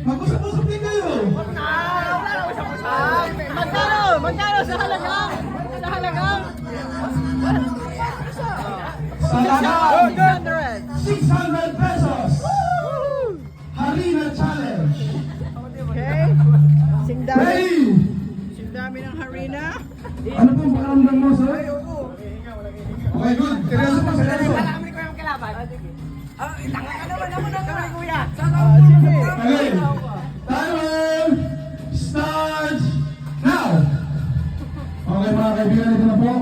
Mag-usap-usap din kayo. Magkano sa halagang? Sa halagang? Sa halagang 600. 600 pesos. Harina Challenge. Okay. Ready? Singdami ng harina. Ano pong pakiramdam mo, sir? Okay, good. Seryoso pa, seryoso. Okay. Timer starts now. Okay, mga kaibigan, ito na po.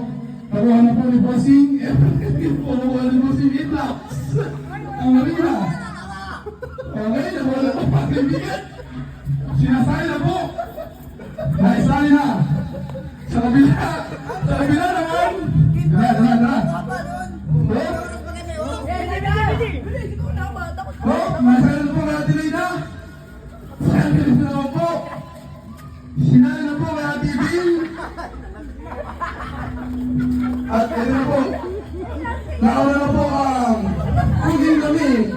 Nakuha na po ni Bossing. Nakuha ni Bossing Itlax. Ang harina. Okay, nakuha na po mga kaibigan. Sinasali na po. Naisali na. Sa kabila naman. Dala. Masaya na po kaya Ate Leyna. Masaya na naman po. Sinali na po kaya Ate Bill. At ito na po. Nauna na po ang cooking lamig.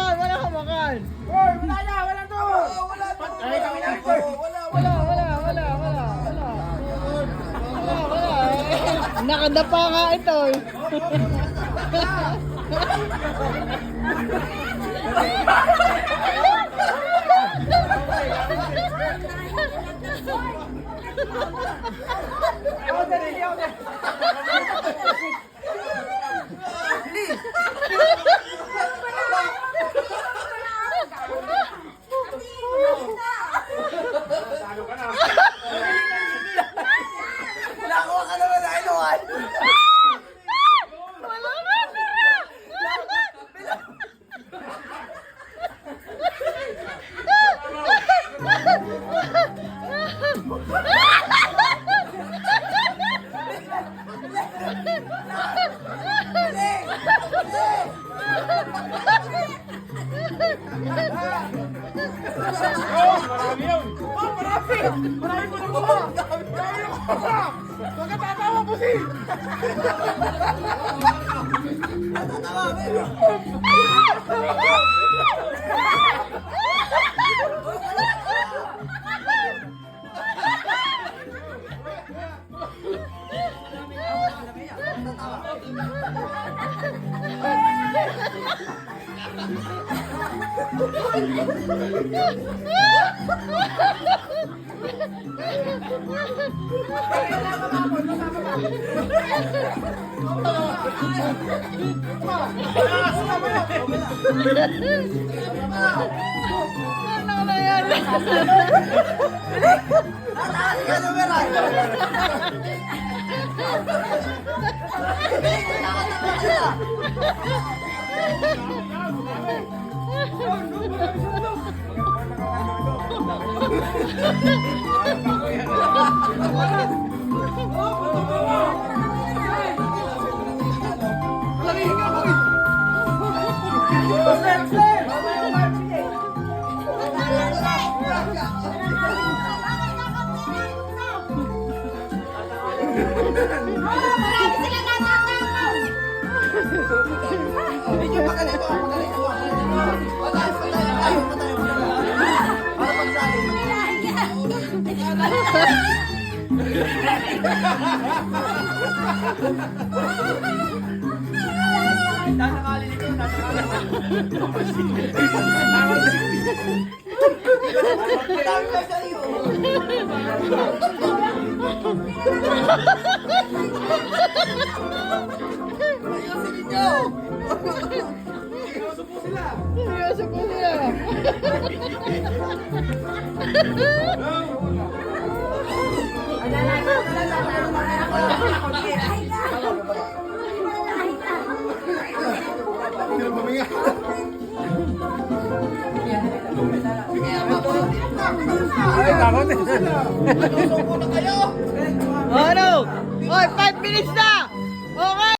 Wala kabakan. Nakadapa nga ito eh. Ano na yan? Seryoso po sila. Ay, takot. Ano? Oy, 5 minutes na! Okay!